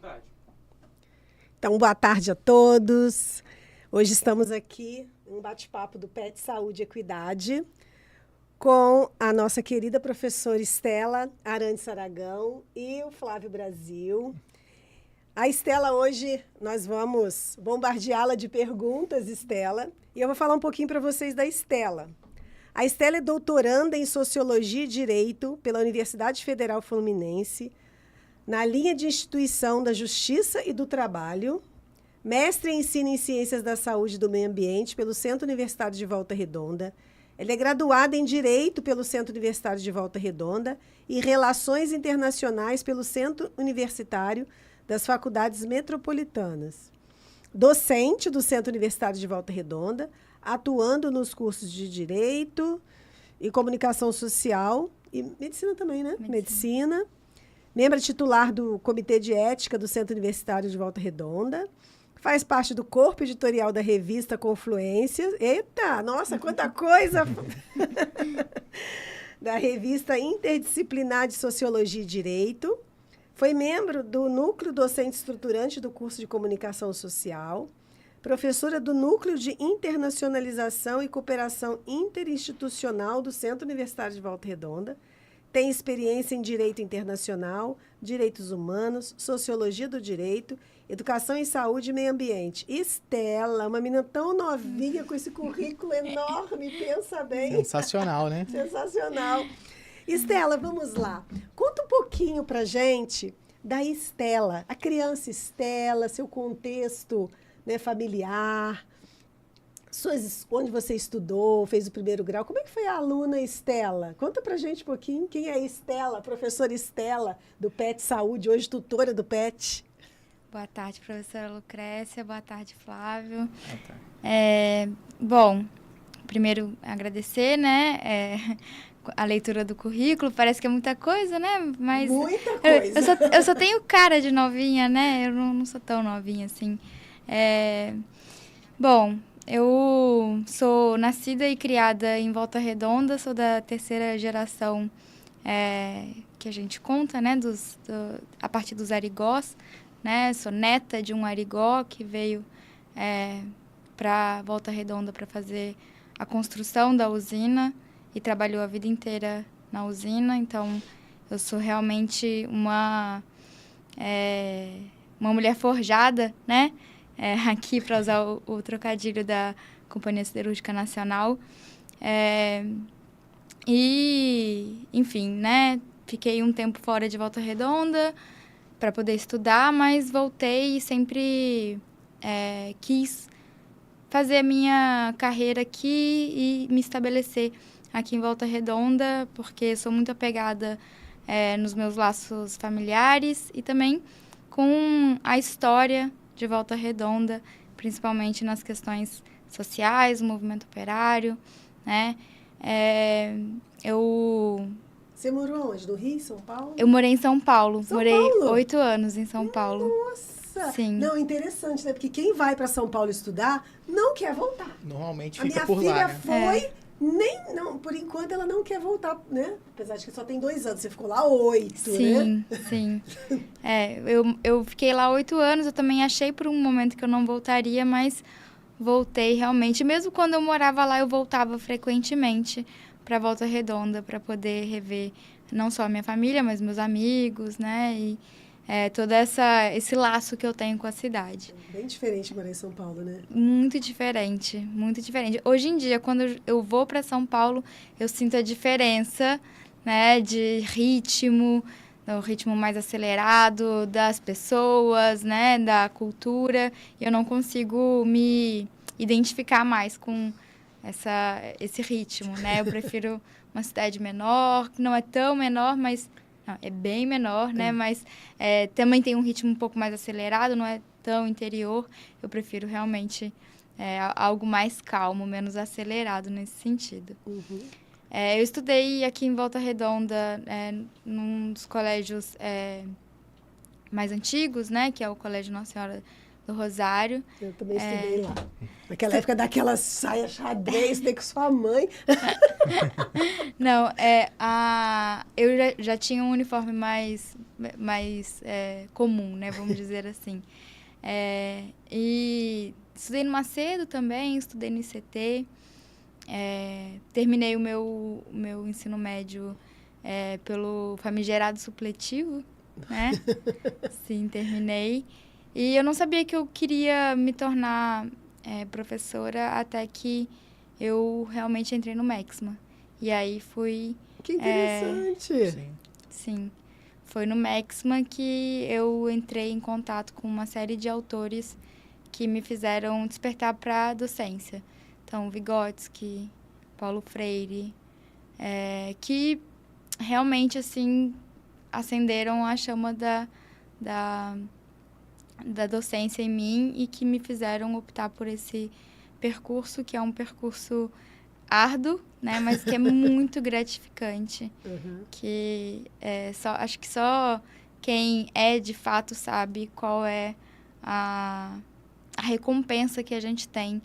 vontade. Então, boa tarde a todos. Hoje estamos aqui em um bate-papo do PET Saúde e Equidade com a nossa querida professora Estela Arantes Aragão e o Flávio Brasil. A Estela, hoje, nós vamos bombardeá-la de perguntas, Estela, e eu vou falar um pouquinho para vocês da Estela. A Estela é doutoranda em Sociologia e Direito pela Universidade Federal Fluminense, na linha de instituição da Justiça e do Trabalho, mestre em Ensino em Ciências da Saúde e do Meio Ambiente pelo Centro Universitário de Volta Redonda. Ela é graduada em Direito pelo Centro Universitário de Volta Redonda e Relações Internacionais pelo Centro Universitário das Faculdades Metropolitanas. Docente do Centro Universitário de Volta Redonda, atuando nos cursos de Direito e Comunicação Social e Medicina também, né? Medicina. Membro titular do Comitê de Ética do Centro Universitário de Volta Redonda. Faz parte do corpo editorial da revista Confluências. Eita, nossa, quanta coisa! Da revista Interdisciplinar de Sociologia e Direito. Foi membro do Núcleo Docente Estruturante do curso de Comunicação Social. Professora do Núcleo de Internacionalização e Cooperação Interinstitucional do Centro Universitário de Volta Redonda. Tem experiência em Direito Internacional, Direitos Humanos, Sociologia do Direito, Educação em Saúde e Meio Ambiente. Estela, uma menina tão novinha, com esse currículo enorme, pensa bem. Sensacional, né? Sensacional. Estela, vamos lá. Conta um pouquinho pra gente da Estela, a criança Estela, seu contexto, né, familiar, onde você estudou, fez o primeiro grau. Como é que foi a aluna Estela? Conta pra gente um pouquinho. Quem é a Estela, a professora Estela, do PET Saúde, hoje tutora do PET? Boa tarde, professora Lucrécia. Boa tarde, Flávio. Boa tarde. Bom, primeiro agradecer, né, a leitura do currículo. Parece que é muita coisa, né? Mas muita coisa. Eu só tenho cara de novinha, né? Eu não sou tão novinha assim. Bom, eu sou nascida e criada em Volta Redonda, sou da terceira geração que a gente conta, né, a partir dos arigós, né? Sou neta de um arigó que veio para Volta Redonda para fazer a construção da usina e trabalhou a vida inteira na usina. Então, eu sou realmente uma mulher forjada, né? Aqui, para usar o trocadilho da Companhia Siderúrgica Nacional. E, enfim, né, fiquei um tempo fora de Volta Redonda para poder estudar, mas voltei e sempre quis fazer a minha carreira aqui e me estabelecer aqui em Volta Redonda, porque sou muito apegada nos meus laços familiares e também com a história de Volta Redonda, principalmente nas questões sociais, movimento operário, né? Você morou onde? No Rio, São Paulo? Eu morei em São Paulo. Morei Paulo? 8 anos em São Paulo. Nossa! Sim. Não, interessante, né? Porque quem vai para São Paulo estudar não quer voltar. Normalmente A fica minha por filha lá, né? foi, por enquanto ela não quer voltar, né? Apesar de que só tem 2 anos, você ficou lá 8, sim, né? Sim. Eu fiquei lá 8 anos, eu também achei por um momento que eu não voltaria, mas voltei realmente. Mesmo quando eu morava lá, eu voltava frequentemente para Volta Redonda para poder rever não só a minha família, mas meus amigos, né? E todo esse laço que eu tenho com a cidade. Bem diferente morar em São Paulo, né? Muito diferente, muito diferente. Hoje em dia, quando eu vou para São Paulo, eu sinto a diferença, né, de ritmo, o ritmo mais acelerado das pessoas, né, da cultura. Eu não consigo me identificar mais com esse ritmo, né? Eu prefiro uma cidade menor, que não é tão menor, mas não, é bem menor, né? Mas também tem um ritmo um pouco mais acelerado, não é tão interior. Eu prefiro realmente algo mais calmo, menos acelerado nesse sentido. Uhum. Eu estudei aqui em Volta Redonda, num dos colégios mais antigos, né? Que é o Colégio Nossa Senhora do Rosário. Eu também estudei lá. Naquela época daquelas saias xadrez, com sua mãe. Não, eu já tinha um uniforme mais comum, né? Vamos dizer assim. E estudei no Macedo também, estudei no ICT. Terminei o meu ensino médio pelo famigerado supletivo, né? Sim, terminei. E eu não sabia que eu queria me tornar professora até que eu realmente entrei no Mexma. E aí fui... Que interessante! Sim. Sim. Foi no Mexma que eu entrei em contato com uma série de autores que me fizeram despertar para a docência. Então, Vygotsky, Paulo Freire, que realmente, assim, acenderam a chama da docência em mim e que me fizeram optar por esse percurso, que é um percurso árduo, né, mas que é muito gratificante. Uhum. Que acho que só quem de fato sabe qual é a recompensa que a gente tem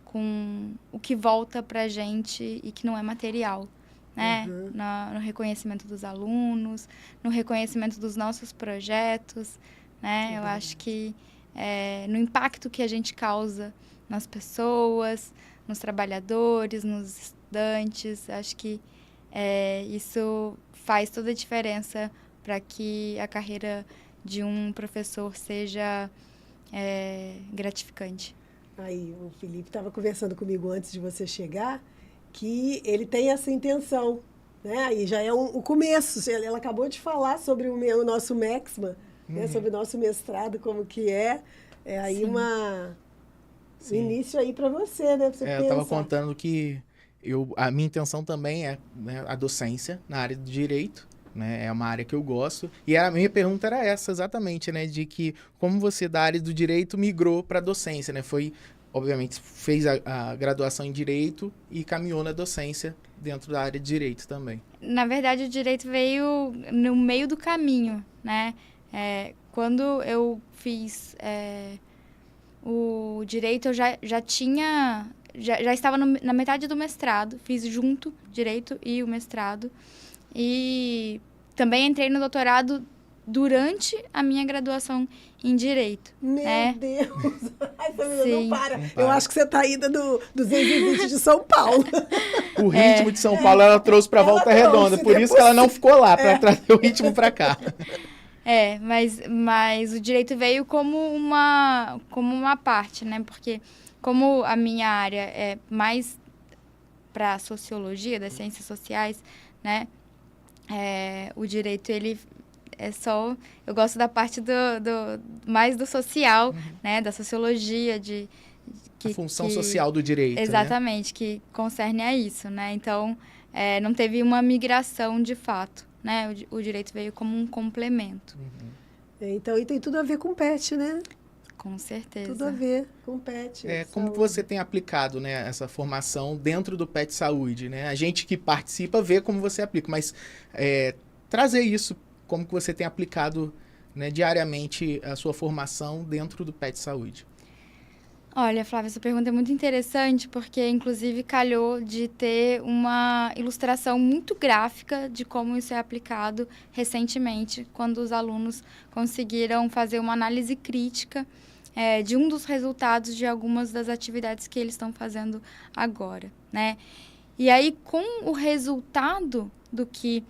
com o que volta pra gente e que não é material, né? Uhum. No reconhecimento dos alunos, no reconhecimento dos nossos projetos, né? Eu acho que no impacto que a gente causa nas pessoas, nos trabalhadores, nos estudantes, acho que isso faz toda a diferença para que a carreira de um professor seja gratificante. Aí, o Felipe estava conversando comigo antes de você chegar, que ele tem essa intenção, né? Aí já é o começo. Ela acabou de falar sobre o nosso Mexma, né? Sobre o nosso mestrado, como que é. É aí Sim. um Sim. início aí para você, né? Pra você Eu estava pensar. contando que a minha intenção também é, né, a docência na área do direito, né? É uma área que eu gosto. E a minha pergunta era essa, exatamente, né? De que como você da área do direito migrou para a docência, né? Foi, obviamente, fez a graduação em direito e caminhou na docência dentro da área de direito também. Na verdade, o direito veio no meio do caminho, né? Quando eu fiz o direito, eu já tinha... Já estava na metade do mestrado, fiz junto direito e o mestrado. E também entrei no doutorado durante a minha graduação em direito. Meu né? Deus! Ai, Samira, Sim. não para. Não para. Eu acho que você está indo do 220 de São Paulo. O ritmo de São Paulo ela trouxe para Ela Volta trouxe, Redonda, por isso que ela não ficou lá, para trazer o ritmo para cá. Mas o direito veio como uma parte, né? Porque como a minha área é mais para sociologia, das ciências sociais, né? O direito, ele é só... Eu gosto da parte mais do social, né? Da sociologia, A função social do direito, exatamente, que concerne a isso, né? Então, não teve uma migração de fato, né? O direito veio como um complemento. Então, e tem tudo a ver com PET, né? Com certeza. Tudo a ver com PET. Como saúde. você tem aplicado, né, essa formação dentro do PET Saúde, né? A gente que participa vê como você aplica, mas trazer isso, como que você tem aplicado, né, diariamente a sua formação dentro do PET Saúde. Olha, Flávia, essa pergunta é muito interessante porque, inclusive, calhou de ter uma ilustração muito gráfica de como isso é aplicado recentemente, quando os alunos conseguiram fazer uma análise crítica de um dos resultados de algumas das atividades que eles estão fazendo agora, né? E aí, com o resultado do que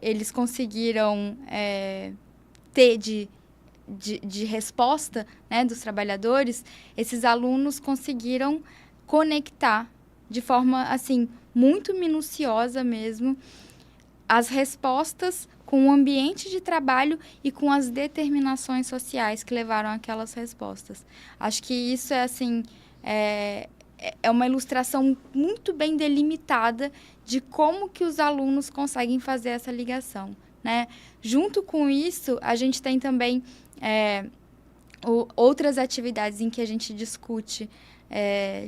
eles conseguiram ter de resposta, né, dos trabalhadores, esses alunos conseguiram conectar de forma, assim, muito minuciosa mesmo, as respostas com o ambiente de trabalho e com as determinações sociais que levaram aquelas respostas. Acho que isso assim, é uma ilustração muito bem delimitada de como que os alunos conseguem fazer essa ligação, né? Junto com isso, a gente tem também outras atividades em que a gente discute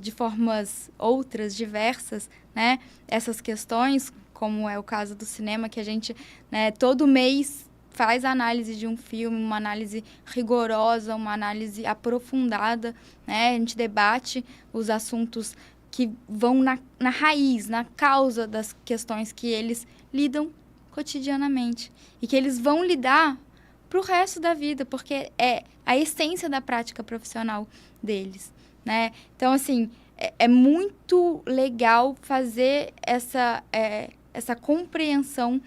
de formas outras, diversas, né? Essas questões, como é o caso do cinema, que a gente, né, todo mês faz a análise de um filme, uma análise rigorosa, uma análise aprofundada, né? A gente debate os assuntos que vão na raiz, na causa das questões que eles lidam cotidianamente e que eles vão lidar para o resto da vida, porque é a essência da prática profissional deles, né? Então, assim, é muito legal fazer essa compreensão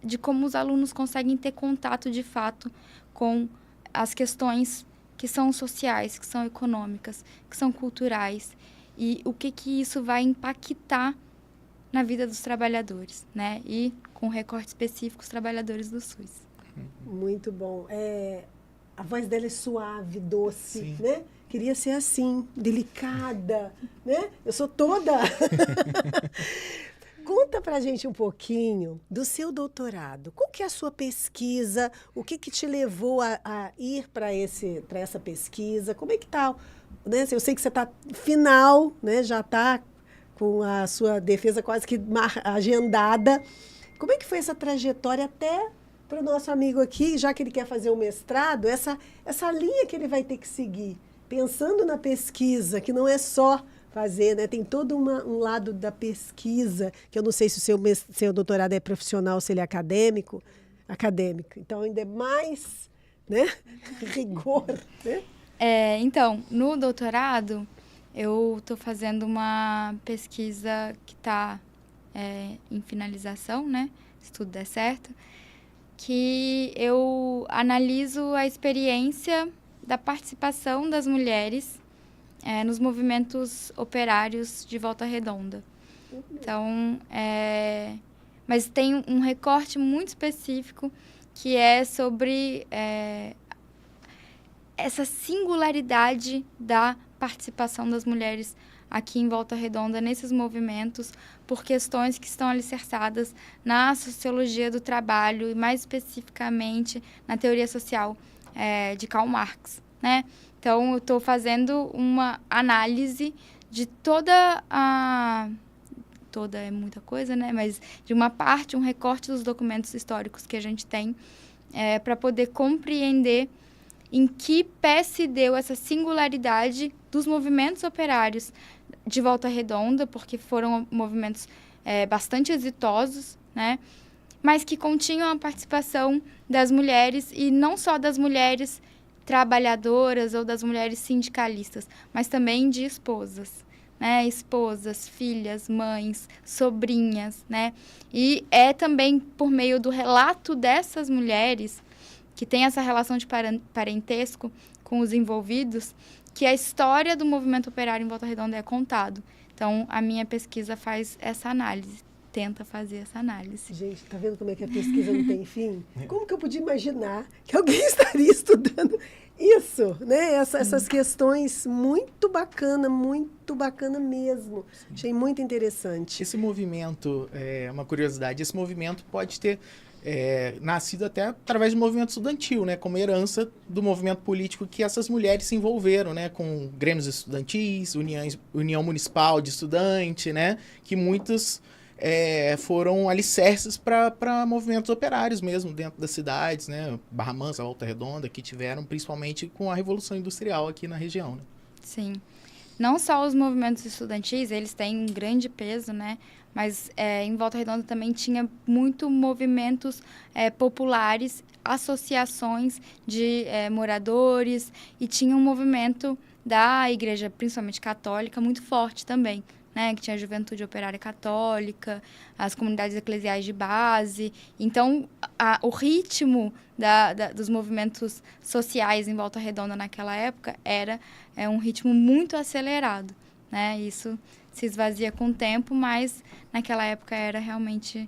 de como os alunos conseguem ter contato, de fato, com as questões que são sociais, que são econômicas, que são culturais, e o que isso vai impactar na vida dos trabalhadores, né? E, com recorte específico, os trabalhadores do SUS. Muito bom. A voz dela é suave, doce, Sim. né? Queria ser assim, delicada, né? Eu sou toda... Conta pra gente um pouquinho do seu doutorado. Qual que é a sua pesquisa? O que te levou a ir para essa pesquisa? Como é que tá? Né? Eu sei que você está final, né? Já está com a sua defesa quase que agendada. Como é que foi essa trajetória até para o nosso amigo aqui, já que ele quer fazer o mestrado, essa linha que ele vai ter que seguir, pensando na pesquisa, que não é só fazer, né? Tem todo um lado da pesquisa, que eu não sei se o seu doutorado é profissional, se ele é acadêmico. Então, ainda é mais, né? Rigor, né? Então, no doutorado, eu estou fazendo uma pesquisa que está em finalização, né? Se tudo der certo, que eu analiso a experiência da participação das mulheres nos movimentos operários de Volta Redonda. Então, mas tem um recorte muito específico que é sobre essa singularidade da participação das mulheres aqui em Volta Redonda, nesses movimentos, por questões que estão alicerçadas na sociologia do trabalho e, mais especificamente, na teoria social de Karl Marx, né? Então, eu estou fazendo uma análise de toda é muita coisa, né? Mas de uma parte, um recorte dos documentos históricos que a gente tem para poder compreender em que pé se deu essa singularidade dos movimentos operários de Volta Redonda, porque foram movimentos bastante exitosos, né? Mas que continham a participação das mulheres, e não só das mulheres trabalhadoras ou das mulheres sindicalistas, mas também de esposas, né? Esposas, filhas, mães, sobrinhas, né? E é também por meio do relato dessas mulheres, que tem essa relação de parentesco com os envolvidos, que a história do movimento operário em Volta Redonda é contado. Então, a minha pesquisa faz essa análise, tenta fazer essa análise. Gente, tá vendo como é que a pesquisa não tem fim? Como que eu podia imaginar que alguém estaria estudando isso, né? Essas questões muito bacana mesmo. Sim. Achei muito interessante. Esse movimento, uma curiosidade, esse movimento pode ter nascido até através do movimento estudantil, né, como herança do movimento político que essas mulheres se envolveram, né, com grêmios estudantis, União Municipal de Estudante, né, que muitos foram alicerces para movimentos operários mesmo dentro das cidades, né, Barra Mansa, Volta Redonda, que tiveram principalmente com a Revolução Industrial aqui na região, né. Sim. Não só os movimentos estudantis, eles têm um grande peso, né? Mas em Volta Redonda também tinha muito movimentos populares, associações de moradores, e tinha um movimento da igreja, principalmente católica, muito forte também, né? Que tinha a Juventude Operária Católica, as comunidades eclesiais de base. Então, o ritmo dos movimentos sociais em Volta Redonda naquela época era um ritmo muito acelerado, né? Isso se esvazia com o tempo, mas naquela época era realmente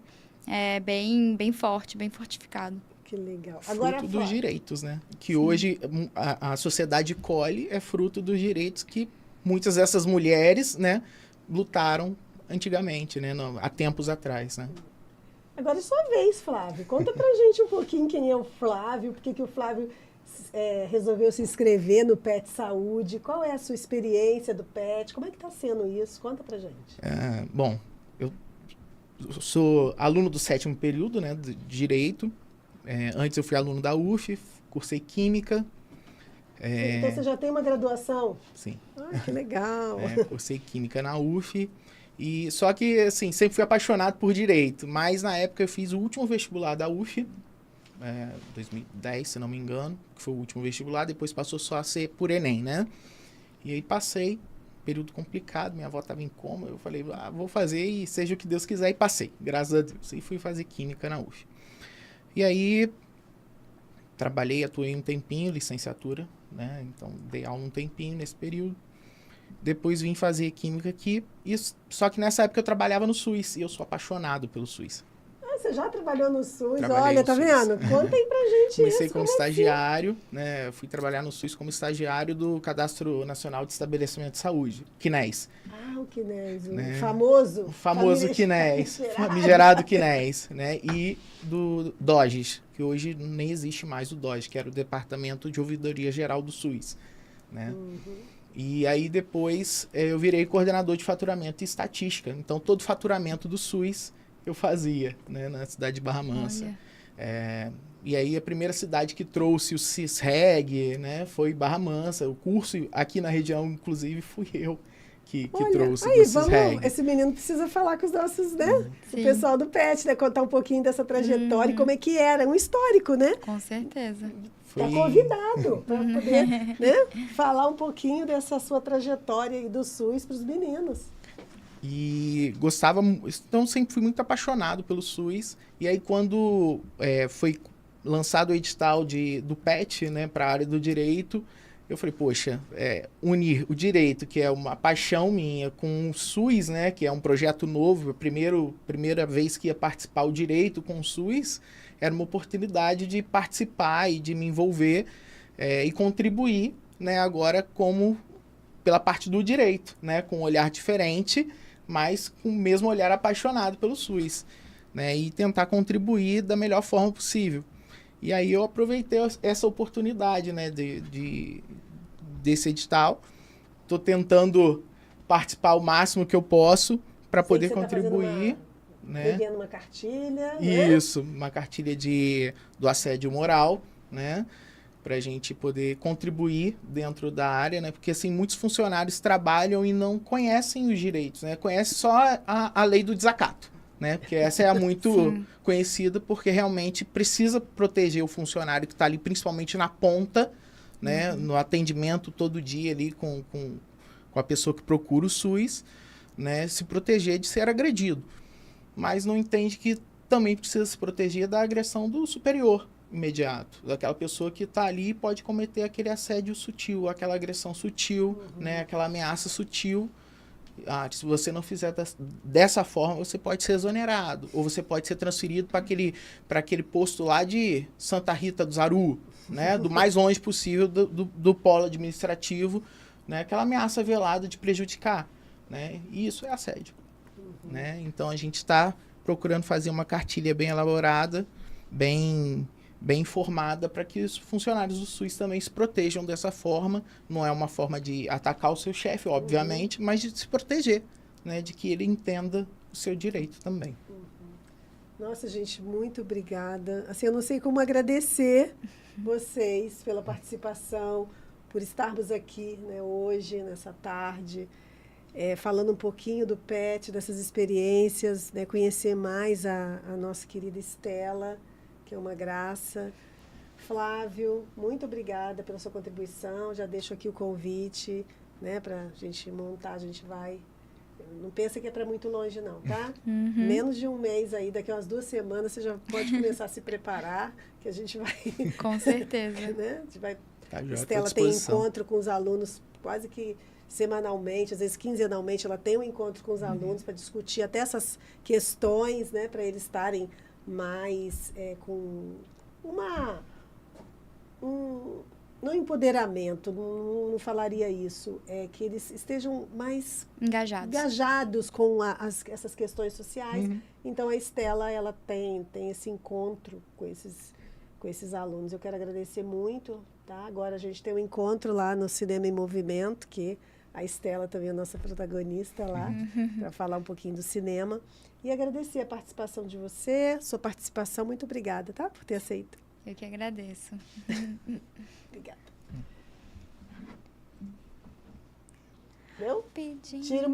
bem forte, bem fortificado. Que legal. Agora, fruto dos direitos, né? Que sim, hoje a sociedade colhe fruto dos direitos que muitas dessas mulheres, né, lutaram antigamente, né, há tempos atrás, né? Agora é sua vez, Flávio. Conta pra gente um pouquinho quem é o Flávio, por que o Flávio resolveu se inscrever no PET Saúde, qual é a sua experiência do PET, como é que está sendo isso? Conta pra gente. Bom, eu sou aluno do 7º período, né, de Direito. Antes eu fui aluno da UF, cursei Química. Então você já tem uma graduação? Sim. Ah, que legal. Cursei Química na UF E só que, assim, sempre fui apaixonado por direito. Mas, na época, eu fiz o último vestibular da UF, 2010, se não me engano, que foi o último vestibular. Depois passou só a ser por Enem, né? E aí passei, período complicado, minha avó estava em coma. Eu falei, vou fazer e seja o que Deus quiser. E passei, graças a Deus. E fui fazer química na UF. E aí, trabalhei, atuei um tempinho, licenciatura, né? Então, dei aula um tempinho nesse período. Depois vim fazer química aqui, só que nessa época eu trabalhava no SUS, e eu sou apaixonado pelo SUS. Você já trabalhou no SUS? Trabalhei Olha, no tá SUS. vendo? Conta aí pra gente Comecei isso. como estagiário, né? Eu fui trabalhar no SUS como estagiário do Cadastro Nacional de Estabelecimento de Saúde, CNES. Ah, o CNES, o Né? famoso. O famoso CNES, famigerado CNES, né? E do DOGES, que hoje nem existe mais o DOGES, que era o Departamento de Ouvidoria Geral do SUS, né? E aí depois eu virei coordenador de faturamento e estatística. Então todo faturamento do SUS eu fazia, né, na cidade de Barra Mansa. E aí a primeira cidade que trouxe o CISREG, né, foi Barra Mansa. O curso aqui na região, inclusive, fui eu que trouxe aí, do CISREG. esse menino precisa falar com os nossos, né? O pessoal do PET, né? Contar um pouquinho dessa trajetória e como é que era. Um histórico, né? Com certeza. Tá convidado para poder, né, falar um pouquinho dessa sua trajetória aí do SUS para os meninos. E gostava, então sempre fui muito apaixonado pelo SUS. E aí quando foi lançado o edital do PET, né, para a área do direito, eu falei, poxa, unir o direito, que é uma paixão minha, com o SUS, né, que é um projeto novo, primeira vez que ia participar o direito com o SUS, era uma oportunidade de participar e de me envolver e contribuir, né, agora pela parte do direito, né, com um olhar diferente, mas com o mesmo olhar apaixonado pelo SUS, né, e tentar contribuir da melhor forma possível. E aí eu aproveitei essa oportunidade, né, desse edital. Estou tentando participar o máximo que eu posso para poder contribuir. Pegando uma cartilha. Isso, uma cartilha do assédio moral, né? Para a gente poder contribuir dentro da área, né? Porque assim, muitos funcionários trabalham e não conhecem os direitos, né? Conhecem só a lei do desacato, né? Porque essa é a muito conhecida, porque realmente precisa proteger o funcionário que está ali, principalmente na ponta, né? No atendimento todo dia ali com a pessoa que procura o SUS, né? Se proteger de ser agredido. Mas não entende que também precisa se proteger da agressão do superior imediato, daquela pessoa que está ali e pode cometer aquele assédio sutil, aquela agressão sutil, né, aquela ameaça sutil. Se você não fizer dessa forma, você pode ser exonerado, ou você pode ser transferido para aquele posto lá de Santa Rita do Zaru, né, do mais longe possível do polo administrativo, né, aquela ameaça velada de prejudicar, né, e isso é assédio. Né? Então a gente está procurando fazer uma cartilha bem elaborada, bem informada, para que os funcionários do SUS também se protejam dessa forma. Não é uma forma de atacar o seu chefe, obviamente, mas de se proteger, né? De que ele entenda o seu direito também. Nossa, gente, muito obrigada. Assim, eu não sei como agradecer vocês pela participação, por estarmos aqui, né, hoje, nessa tarde. Falando um pouquinho do PET, dessas experiências, né, conhecer mais a nossa querida Estela, que é uma graça. Flávio, muito obrigada pela sua contribuição. Já deixo aqui o convite, né, para a gente montar. A gente vai. Não pensa que é para muito longe, não, tá? Menos de um mês aí, daqui a umas 2 semanas, você já pode começar a se preparar, que a gente vai. Com certeza. Né? A gente vai. Tá, Estela tem encontro com os alunos quase que semanalmente, às vezes quinzenalmente, ela tem um encontro com os alunos para discutir até essas questões, né, para eles estarem mais com não empoderamento, não falaria isso, que eles estejam mais engajados com essas questões sociais. Então a Estela, ela tem esse encontro com esses alunos. Eu quero agradecer muito, tá? Agora a gente tem um encontro lá no Cinema em Movimento, que a Estela também é a nossa protagonista lá, para falar um pouquinho do cinema. E agradecer a participação de você, sua participação. Muito obrigada, tá? Por ter aceito. Eu que agradeço. Obrigada. Deu? Pedindo. Tira uma